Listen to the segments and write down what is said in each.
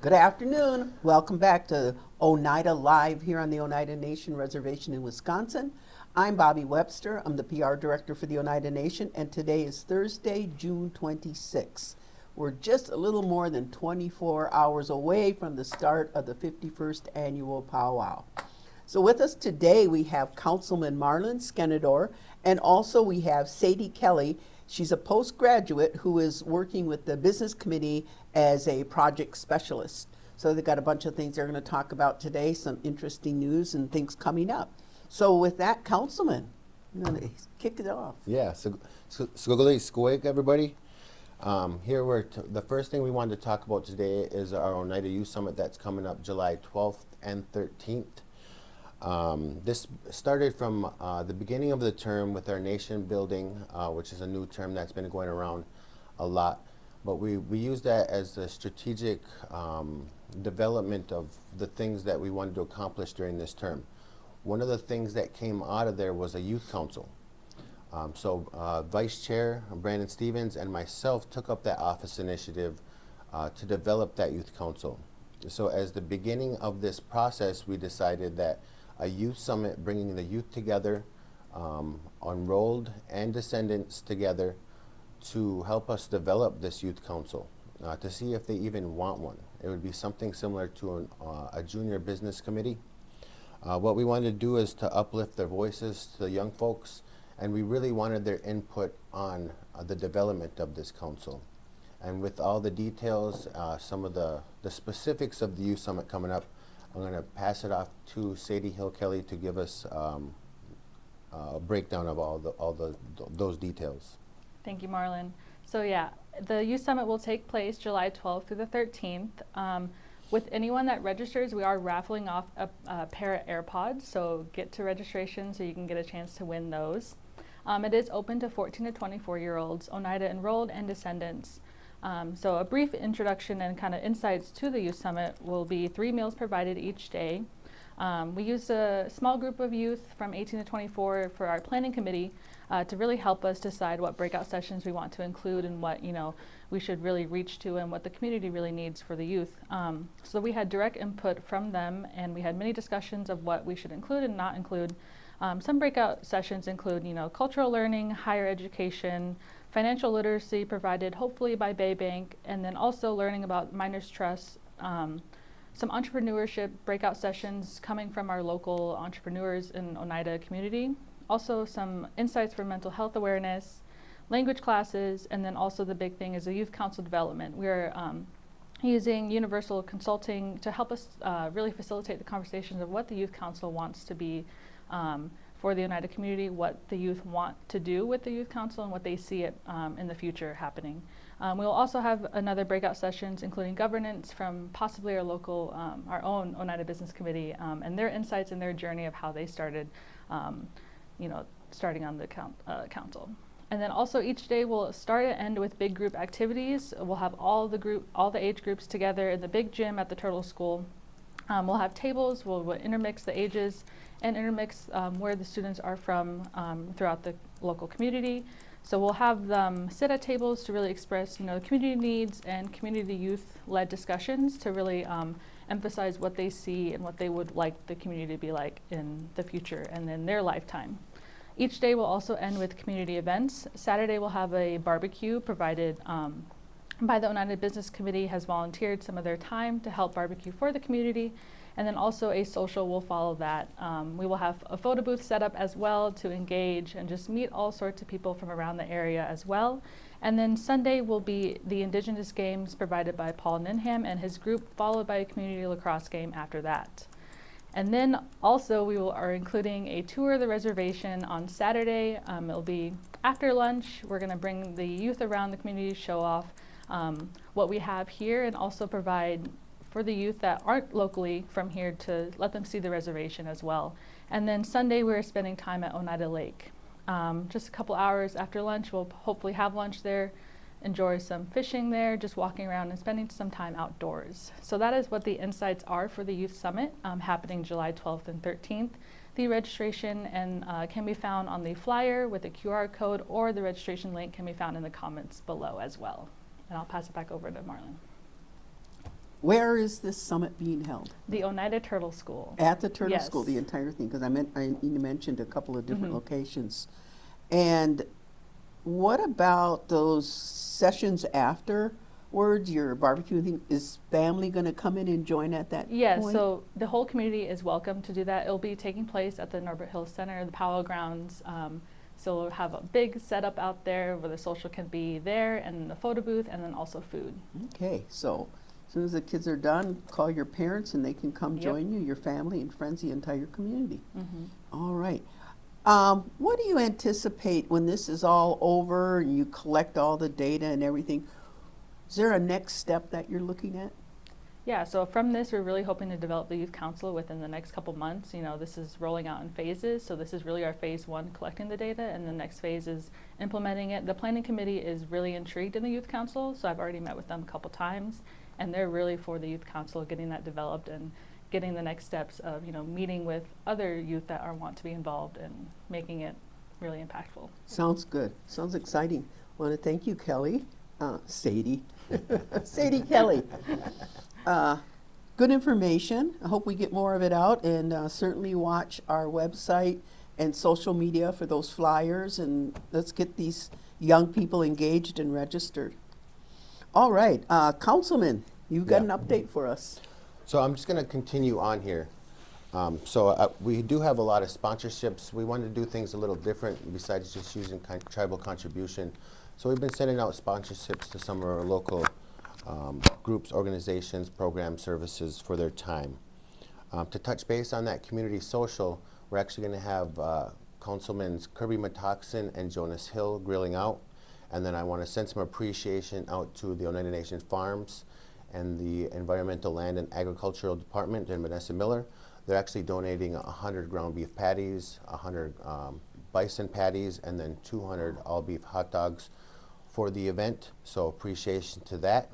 Good afternoon. Welcome back to Oneida Live here on the Oneida Nation Reservation in Wisconsin. I'm Bobby Webster. I'm the PR director for the Oneida Nation, and today is Thursday, June 26th. We're just a little more than 24 hours away from the start of the 51st annual powwow. So with us today we have Councilman Marlon Skenador, and also we have Sadie Kelly. She's a postgraduate who is working with the business committee as a project specialist. So they've got a bunch of things they're going to talk about today, some interesting news and things coming up. So with that, Councilman, I'm going to kick it off. Yeah, so Squig, everybody. Here the first thing we wanted to talk about today is our Oneida Youth Summit that's coming up July 12th and 13th. This started from the beginning of the term with our nation building, which is a new term that's been going around a lot. But we use that as a strategic development of the things that we wanted to accomplish during this term. One of the things that came out of there was a youth council. Vice Chair Brandon Stevens and myself took up that office initiative to develop that youth council. So as the beginning of this process, we decided that a youth summit bringing the youth together, enrolled and descendants together to help us develop this youth council, to see if they even want one. It would be something similar to a junior business committee. What we wanted to do is to uplift their voices to the young folks, and we really wanted their input on the development of this council. And with all the details, some of the specifics of the youth summit coming up, I'm going to pass it off to Sadie Hill Kelly to give us a breakdown of those details. Thank you, Marlon. So yeah, the Youth Summit will take place July 12th through the 13th. With anyone that registers, we are raffling off a pair of AirPods, so get to registration so you can get a chance to win those. It is open to 14 to 24-year-olds, Oneida enrolled and descendants. So a brief introduction and kind of insights to the Youth Summit will be 3 meals provided each day. We use a small group of youth from 18 to 24 for our planning committee to really help us decide what breakout sessions we want to include and what we should really reach to and what the community really needs for the youth. So we had direct input from them, and we had many discussions of what we should include and not include. Some breakout sessions include cultural learning, higher education, financial literacy provided hopefully by Bay Bank, and then also learning about minors trust, some entrepreneurship breakout sessions coming from our local entrepreneurs in Oneida community, also some insights for mental health awareness, language classes, and then also the big thing is the youth council development. We're using universal consulting to help us really facilitate the conversations of what the youth council wants to be for the Oneida community, what the youth want to do with the youth council, and what they see it in the future happening. We'll also have another breakout sessions including governance from possibly our local, our own Oneida Business Committee, and their insights and their journey of how they started, starting on the council. And then also each day will start and end with big group activities. We'll have all the age groups together in the big gym at the Turtle School. We'll have tables, we'll intermix the ages and intermix where the students are from throughout the local community. So we'll have them sit at tables to really express the community needs and community youth-led discussions to really emphasize what they see and what they would like the community to be like in the future and in their lifetime. Each day will also end with community events. Saturday we'll have a barbecue provided by the Oneida Business Committee has volunteered some of their time to help barbecue for the community. And then also a social will follow that. We will have a photo booth set up as well to engage and just meet all sorts of people from around the area as well. And then Sunday will be the Indigenous Games provided by Paul Ninham and his group, followed by a community lacrosse game after that. And then also we are including a tour of the reservation on Saturday. It'll be after lunch. We're going to bring the youth around the community to show off what we have here and also provide for the youth that aren't locally from here to let them see the reservation as well. And then Sunday we're spending time at Oneida Lake. Just a couple hours after lunch, we'll hopefully have lunch there, enjoy some fishing there, just walking around and spending some time outdoors. So that is what the insights are for the Youth Summit happening July 12th and 13th. The registration can be found on the flyer with a QR code, or the registration link can be found in the comments below as well. And I'll pass it back over to Marlon. Where is this summit being held? The Oneida Turtle School. At the Turtle Yes. School, the entire thing, because you mentioned a couple of different Mhm. locations. And what about those sessions afterwards, your barbecue thing? Is family going to come in and join at that Yeah, point? so the whole community is welcome to do that. It'll be taking place at the Norbert Hill Center, the Powell grounds. So we'll have a big setup out there where the social can be there, and the photo booth, and then also food. Okay, so as soon as the kids are done, call your parents and they can come Yep. join you, your family and friends, the entire community. Mm-hmm. All right. What do you anticipate when this is all over and you collect all the data and everything? Is there a next step that you're looking at? Yeah, so from this, we're really hoping to develop the youth council within the next couple months. You know, this is rolling out in phases, so this is really our phase one, collecting the data, and the next phase is implementing it. The planning committee is really intrigued in the youth council, so I've already met with them a couple times, and they're really for the youth council, getting that developed and getting the next steps of, you know, meeting with other youth that want to be involved and making it really impactful. Sounds good. Sounds exciting. Want to thank you, Kelly. Sadie. Sadie Kelly. Good information. I hope we get more of it out, and certainly watch our website and social media for those flyers, and let's get these young people engaged and registered. All right, Councilman, you've got Yeah. an update for us. So I'm just going to continue on here. We do have a lot of sponsorships. We wanted to do things a little different besides just using tribal contribution. So we've been sending out sponsorships to some of our local groups, organizations, program services for their time. To touch base on that community social, we're actually going to have Councilmen Kirby Metoxen and Jonas Hill grilling out. And then I want to send some appreciation out to the Oneida Nation Farms and the Environmental Land and Agricultural Department and Vanessa Miller. They're actually donating 100 ground beef patties, 100 bison patties, and then 200 all beef hot dogs for the event. So appreciation to that.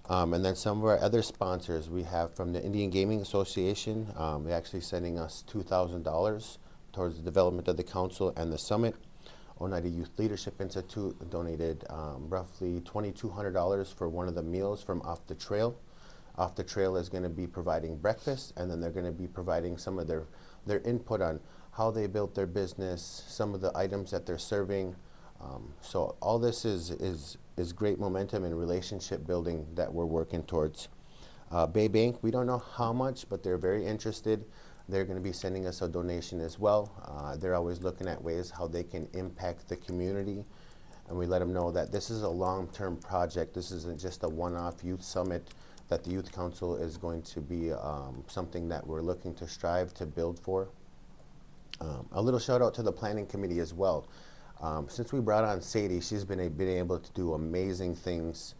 And then some of our other sponsors we have from the Indian Gaming Association. They're actually sending us $2,000 towards the development of the council and the summit. Oneida Youth Leadership Institute donated roughly $2,200 for one of the meals from Off the Trail. Off the Trail is going to be providing breakfast, and then they're going to be providing some of their input on how they built their business, some of the items that they're serving. So all this is great momentum and relationship building that we're working towards. Bay Bank, we don't know how much, but they're very interested. They're going to be sending us a donation as well. They're always looking at ways how they can impact the community. And we let them know that this is a long-term project. This isn't just a one-off youth summit, that the Youth Council is going to be something that we're looking to strive to build for. A little shout out to the planning committee as well. Since we brought on Sadie, she's been able to do amazing things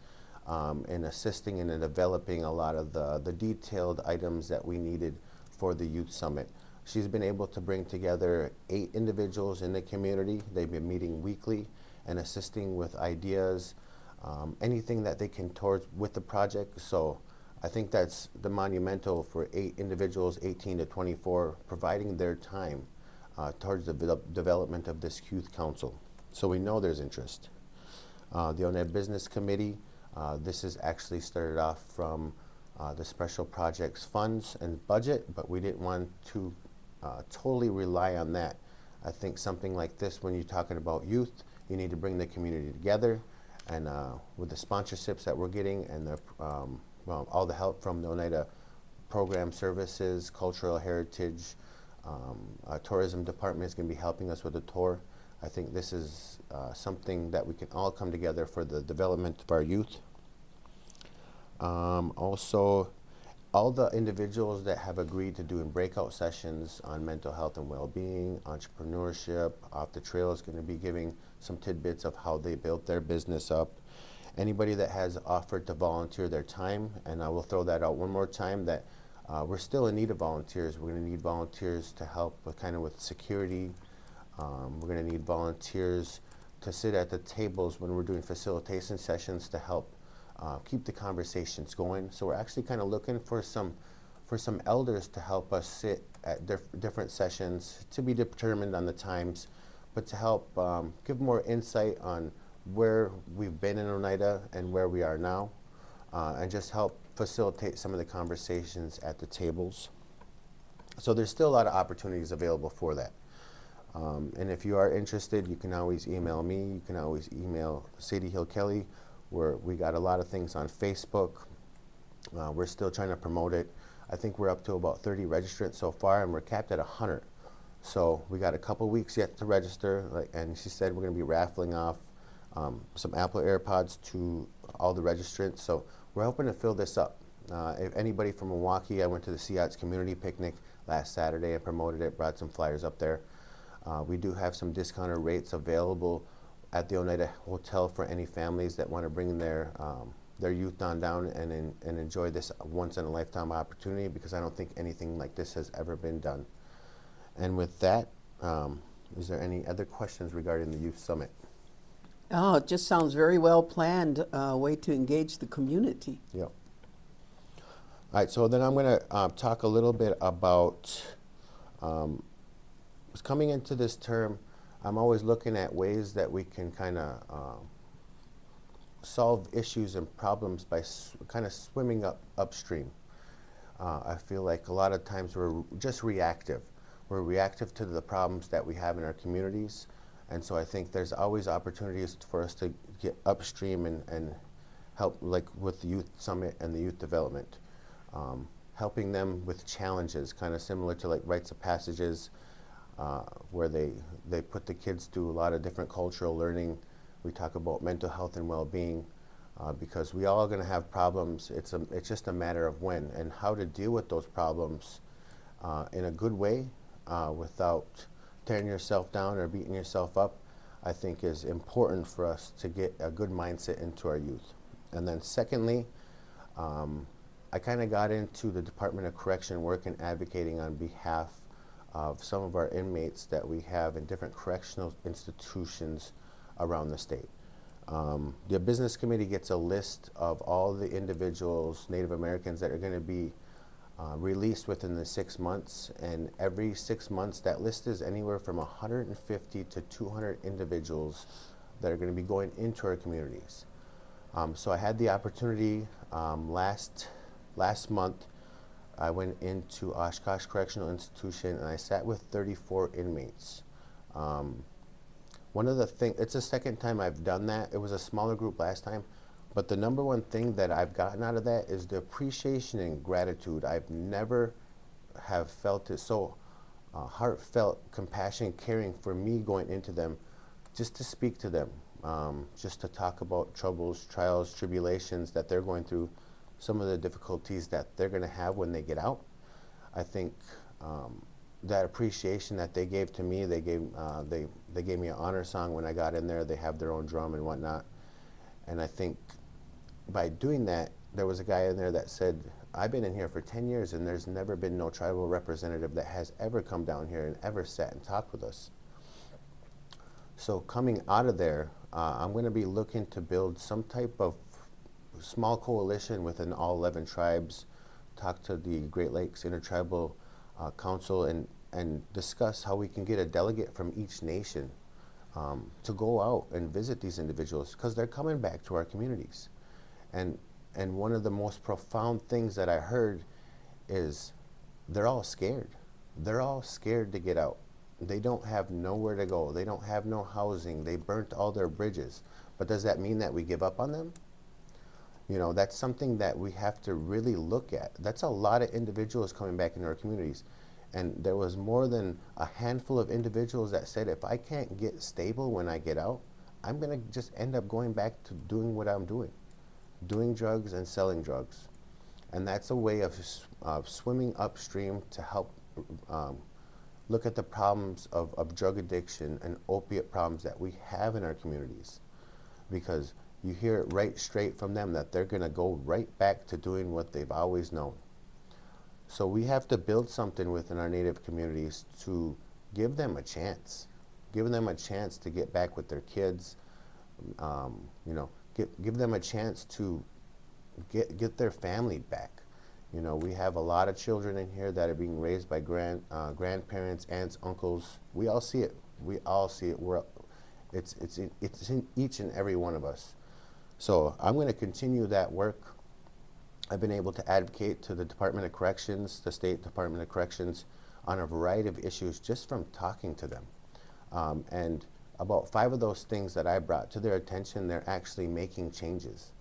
in assisting and in developing a lot of the detailed items that we needed for the Youth Summit. She's been able to bring together 8 individuals in the community. They've been meeting weekly and assisting with ideas, anything that they can towards with the project. So I think that's the monumental for 8 individuals, 18 to 24, providing their time towards the development of this youth council. So we know there's interest. The Oneida Business Committee, this is actually started off from the special projects funds and budget, but we didn't want to totally rely on that. I think something like this, when you're talking about youth, you need to bring the community together, and with the sponsorships that we're getting and the all the help from the Oneida Program Services, Cultural Heritage, our tourism department is going to be helping us with the tour. I think this is something that we can all come together for the development of our youth. Also, all the individuals that have agreed to doing breakout sessions on mental health and well-being, entrepreneurship, Off the Trail is going to be giving some tidbits of how they built their business up. Anybody that has offered to volunteer their time, and I will throw that out one more time, that we're still in need of volunteers. We're going to need volunteers to help with security. We're going to need volunteers to sit at the tables when we're doing facilitation sessions to help keep the conversations going. So we're actually kind of looking for some elders to help us sit at different sessions, to be determined on the times, but to help give more insight on where we've been in Oneida and where we are now, and just help facilitate some of the conversations at the tables. So there's still a lot of opportunities available for that. And if you are interested, you can always email me. You can always email Sadie Hill Kelly, where we got a lot of things on Facebook. We're still trying to promote it. I think we're up to about 30 registrants so far, and we're capped at 100. So we got a couple weeks yet to register, and she said we're going to be raffling off some Apple AirPods to all the registrants. So we're hoping to fill this up. If anybody from Milwaukee, I went to the Seattle Community Picnic last Saturday and promoted it, brought some flyers up there. We do have some discounted rates available at the Oneida Hotel for any families that want to bring their youth on down and enjoy this once-in-a-lifetime opportunity, because I don't think anything like this has ever been done. And with that, is there any other questions regarding the Youth Summit? Oh, it just sounds very well planned, way to engage the community. Yep. All right, so then I'm going to talk a little bit about coming into this term. I'm always looking at ways that we can kind of solve issues and problems by kind of swimming upstream. I feel like a lot of times we're just reactive. We're reactive to the problems that we have in our communities, and so I think there's always opportunities for us to get upstream and help, like with the Youth Summit and the Youth Development, helping them with challenges, kind of similar to like rites of passages, where they put the kids through a lot of different cultural learning. We talk about mental health and well-being, because we all are going to have problems. It's just a matter of when and how to deal with those problems in a good way, without tearing yourself down or beating yourself up. I think is important for us to get a good mindset into our youth. And then secondly, I kind of got into the Department of Correction work and advocating on behalf of some of our inmates that we have in different correctional institutions around the state. The business committee gets a list of all the individuals, Native Americans, that are going to be released within the 6 months, and every 6 months that list is anywhere from 150 to 200 individuals that are going to be going into our communities. So I had the opportunity last month. I went into Oshkosh Correctional Institution and I sat with 34 inmates. One of the things, it's the second time I've done that. It was a smaller group last time, but the number one thing that I've gotten out of that is the appreciation and gratitude. I've never have felt it so heartfelt, compassion, caring for me going into them, just to speak to them, just to talk about troubles, trials, tribulations that they're going through, some of the difficulties that they're going to have when they get out. I think that appreciation that they gave to me, they gave me an honor song when I got in there. They have their own drum and whatnot. And I think by doing that, there was a guy in there that said, I've been in here for 10 years and there's never been no tribal representative that has ever come down here and ever sat and talked with us. So coming out of there, I'm going to be looking to build some type of small coalition within all 11 tribes, talk to the Great Lakes Intertribal Council and discuss how we can get a delegate from each nation to go out and visit these individuals, because they're coming back to our communities. And one of the most profound things that I heard is they're all scared. They're all scared to get out. They don't have nowhere to go. They don't have no housing. They burnt all their bridges. But does that mean that we give up on them? You know, that's something that we have to really look at. That's a lot of individuals coming back into our communities. And there was more than a handful of individuals that said, if I can't get stable when I get out, I'm going to just end up going back to doing what I'm doing drugs and selling drugs. And that's a way of swimming upstream to help look at the problems of drug addiction and opiate problems that we have in our communities. Because you hear it right straight from them that they're going to go right back to doing what they've always known. So we have to build something within our Native communities to give them a chance, give them a chance to get back with their kids, you know, give them a chance to get their family back. You know, we have a lot of children in here that are being raised by grandparents, aunts, uncles. We all see it. We all see it. It's in each and every one of us. So I'm going to continue that work. I've been able to advocate to the Department of Corrections, the State Department of Corrections, on a variety of issues just from talking to them. And about 5 of those things that I brought to their attention, they're actually making changes.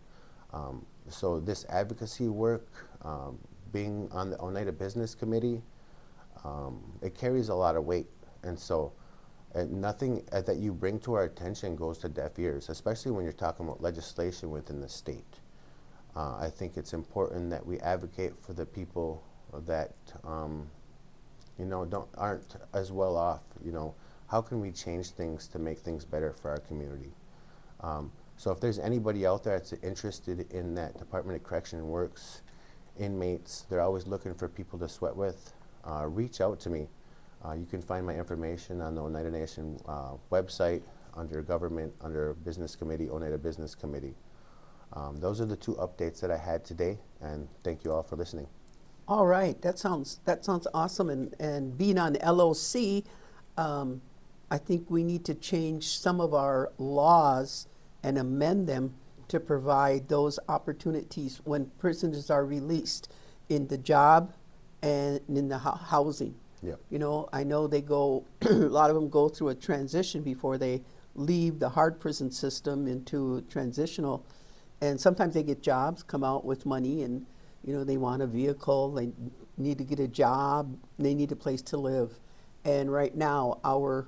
So this advocacy work, being on the Oneida Business Committee, it carries a lot of weight. And so nothing that you bring to our attention goes to deaf ears, especially when you're talking about legislation within the state. I think it's important that we advocate for the people that aren't as well off. How can we change things to make things better for our community? So if there's anybody out there that's interested in that Department of Correction works, inmates, they're always looking for people to sweat with, reach out to me. You can find my information on the Oneida Nation website under government, under Business Committee, Oneida Business Committee. Those are the 2 updates that I had today, and thank you all for listening. All right, that sounds awesome. And being on LOC, I think we need to change some of our laws and amend them to provide those opportunities when prisoners are released in the job and in the housing. Yep. I know they go, a lot of them go through a transition before they leave the hard prison system into transitional. And sometimes they get jobs, come out with money, and they want a vehicle, they need to get a job, they need a place to live. And right now, our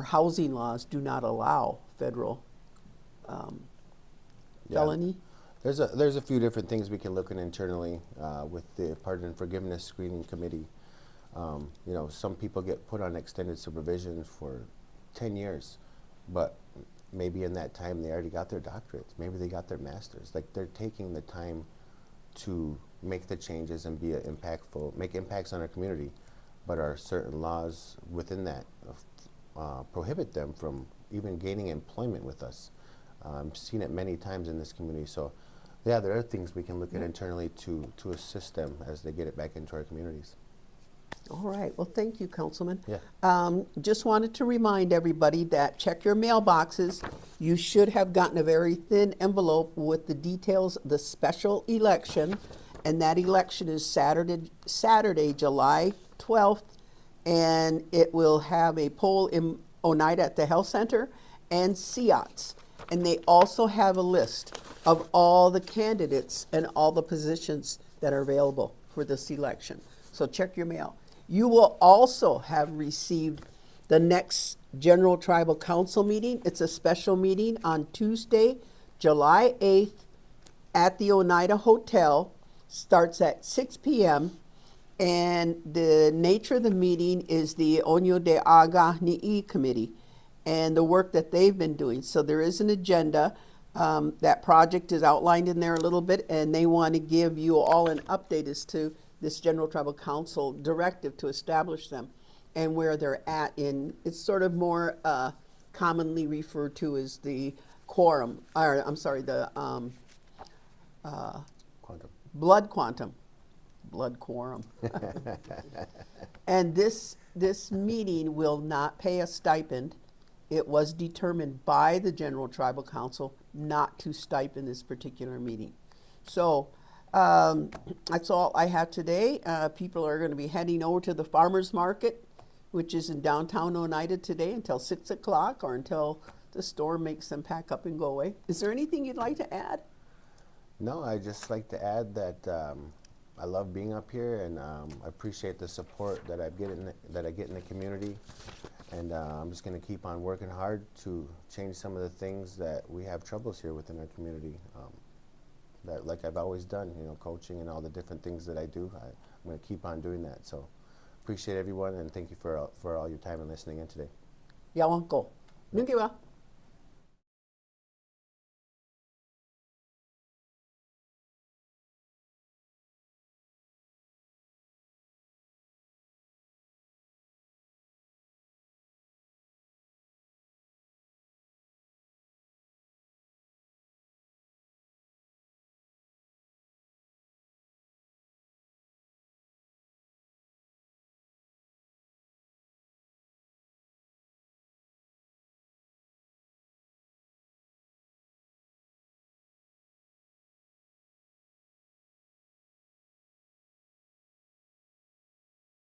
housing laws do not allow federal felony. There's a few different things we can look at internally with the Pardon and Forgiveness Screening Committee. Some people get put on extended supervision for 10 years, but maybe in that time they already got their doctorates, maybe they got their masters. Like, they're taking the time to make the changes and be make impacts on our community, but are certain laws within that prohibit them from even gaining employment with us. I've seen it many times in this community. So yeah, there are things we can look at internally to assist them as they get it back into our communities. All right. Well, thank you, Councilman. Yeah. Just wanted to remind everybody that check your mailboxes. You should have gotten a very thin envelope with the details of the special election, and that election is Saturday, July 12th, and it will have a poll in Oneida at the Health Center and SEATs. And they also have a list of all the candidates and all the positions that are available for this election. So check your mail. You will also have received the next General Tribal Council meeting. It's a special meeting on Tuesday, July 8th at the Oneida Hotel. Starts at 6 p.m. And the nature of the meeting is the Onyo de Aga Ni'i Committee and the work that they've been doing. So there is an agenda. That project is outlined in there a little bit, and they want to give you all an update as to this General Tribal Council directive to establish them and where they're at in, it's sort of more commonly referred to as the quorum, or I'm sorry, the Quantum. blood quorum. And this meeting will not pay a stipend. It was determined by the General Tribal Council not to stipend this particular meeting. So that's all I have today. People are going to be heading over to the farmers market, which is in downtown Oneida today until 6 o'clock or until the storm makes them pack up and go away. Is there anything you'd like to add? No, I'd just like to add that I love being up here, and I appreciate the support that I get in the community. And I'm just going to keep on working hard to change some of the things that we have troubles here within our community. That, like I've always done, coaching and all the different things that I do, I'm going to keep on doing that. So appreciate everyone, and thank you for all your time and listening in today. Yawanko. Nungiwa.